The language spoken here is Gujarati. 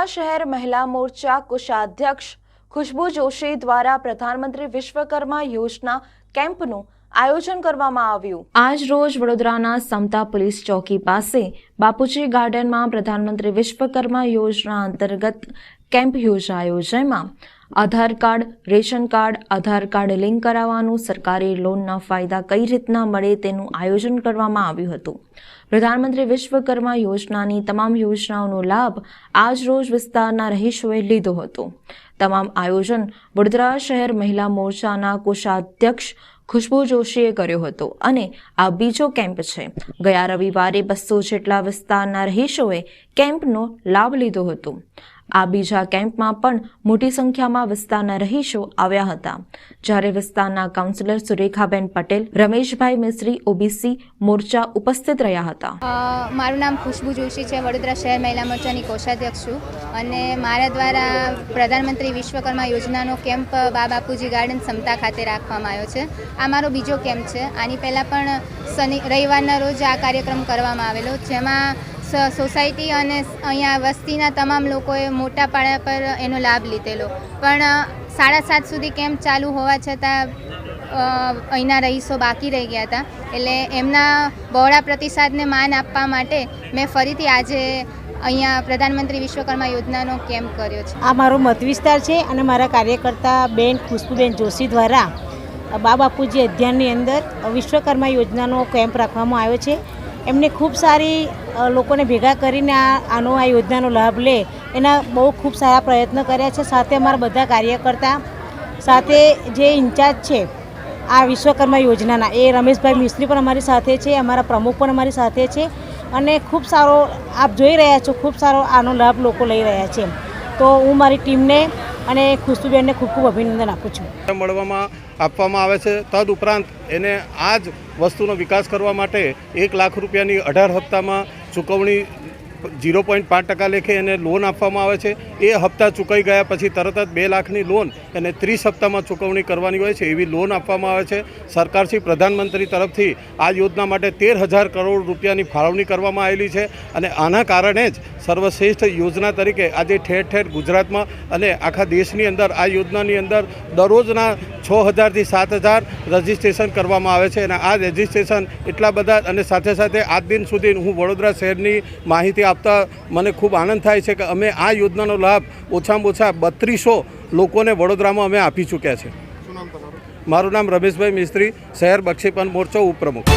વડોદરા શહેર મહિલા મોરચા કોષાધ્યક્ષ ખુશ્બુ જોશી દ્વારા પ્રધાનમંત્રી વિશ્વકર્મા યોજના કેમ્પનું આયોજન કરવામાં આવ્યું। આજ રોજ વડોદરાના સમતા પોલીસ ચોકી પાસે બાપુજી ગાર્ડનમાં પ્રધાનમંત્રી વિશ્વકર્મા યોજના અંતર્ગત કેમ્પ યોજાયો, જેમાં આધાર કાર્ડ, રેશન કાર્ડ, આધાર કાર્ડ લિંક કરાવવાનું, સરકારી લોનના ફાયદા કઈ રીતના મળે તેનું આયોજન કરવામાં આવ્યું હતું। પ્રધાનમંત્રી વિશ્વકર્મા યોજનાની તમામ યોજનાઓનો લાભ આજ રોજ વિસ્તારના રહીશોએ લીધો હતો। તમામ આયોજન વડોદરા શહેર મહિલા મોરચાના કોષાધ્યક્ષ ખુશ્બુ જોશીએ કર્યો હતો અને આ બીજો કેમ્પ છે। ગયા રવિવારે 200 જેટલા વિસ્તારના રહીશોએ કેમ્પનો લાભ લીધો હતો। આ બીજા કેમ્પમાં પણ મોટી સંખ્યામાં વિસ્તારના રહીશો આવ્યા હતા, જ્યારે વિસ્તારના કાઉન્સિલર સુરેખાબેન પટેલ, રમેશભાઈ મિસ્ત્રી ઓબીસી મોરચા ઉપસ્થિત રહ્યા હતા। મારું નામ ખુશ્બુ જોશી છે, વડોદરા શહેર મહિલા મોરચાની કોષાધ્યક્ષ છું અને મારા દ્વારા પ્રધાનમંત્રી વિશ્વકર્મા યોજનાનો કેમ્પ બાપુજી ગાર્ડન સમતા ખાતે રાખવામાં આવ્યો છે। આ મારો બીજો કેમ્પ છે। આની પહેલાં પણ રવિવારના રોજ આ કાર્યક્રમ કરવામાં આવેલો, જેમાં સોસાયટી અને અહીંયા વસ્તીના તમામ લોકોએ મોટા પાયા પર એનો લાભ લીધેલો, પણ 7:30 સુધી કેમ્પ ચાલુ હોવા છતાં અહીંના રહીશો બાકી રહી ગયા હતા। એટલે એમના બહોળા પ્રતિસાદને માન આપવા માટે મેં ફરીથી આજે અહીંયા પ્રધાનમંત્રી વિશ્વકર્મા યોજનાનો કેમ્પ કર્યો છે। આ મારો મત વિસ્તાર છે અને મારા કાર્યકર્તા બેન ખુશ્બુબેન જોશી દ્વારા બાપુજી અધ્યાનની અંદર વિશ્વકર્મા યોજનાનો કેમ્પ રાખવામાં આવ્યો છે। એમને ખૂબ સારી લોકોને ભેગા કરીને આ યોજનાનો લાભ લે એના બહુ ખૂબ સારા પ્રયત્ન કર્યા છે। સાથે અમારા બધા કાર્યકર્તા સાથે જે ઇન્ચાર્જ છે આ વિશ્વકર્મા યોજનાના, એ રમેશભાઈ મિસ્ત્રી પણ અમારી સાથે છે, અમારા પ્રમુખ પણ અમારી સાથે છે અને ખૂબ સારો આપ જોઈ રહ્યા છો, ખૂબ સારો આનો લાભ લોકો લઈ રહ્યા છે। તો હું મારી ટીમને અને ખુશ્બુબેનને ખૂબ ખૂબ અભિનંદન આપું છું। આપવામાં આવે છે। તદુપરાંત એને આ જ વસ્તુનો વિકાસ કરવા માટે 1 લાખ રૂપિયાની 18 હપ્તામાં ચૂકવણી 0.5% લેખે એને લોન આપવામાં આવે છે। એ હપ્તા ચૂકાઈ ગયા પછી તરત જ 2 લાખની લોન એને 30 હપ્તામાં ચૂકવણી કરવાની હોય છે, એવી લોન આપવામાં આવે છે। સરકારશ્રી પ્રધાનમંત્રી તરફથી આ યોજના માટે 13,000 કરોડ રૂપિયાની ફાળવણી કરવામાં આવેલી છે અને આના કારણે જ સર્વશ્રેષ્ઠ યોજના તરીકે આજે ઠેર ઠેર ગુજરાતમાં અને આખા દેશની અંદર આ યોજનાની અંદર દરરોજના 6,000 થી 7,000 રજિસ્ટ્રેશન કરવામાં આવે છે અને આ રજિસ્ટ્રેશન એટલા બધા અને સાથે સાથે આજ દિન સુધી હું વડોદરા શહેરની માહિતી આપતા મને ખૂબ આનંદ થાય છે કે અમે આ યોજનાનો લાભ ઓછામાં ઓછા 3200 લોકોને વડોદરામાં અમે આપી ચૂક્યા છે। મારું નામ રમેશભાઈ મિસ્ત્રી, શહેર બક્ષીપંચ મોરચો ઉપપ્રમુખ।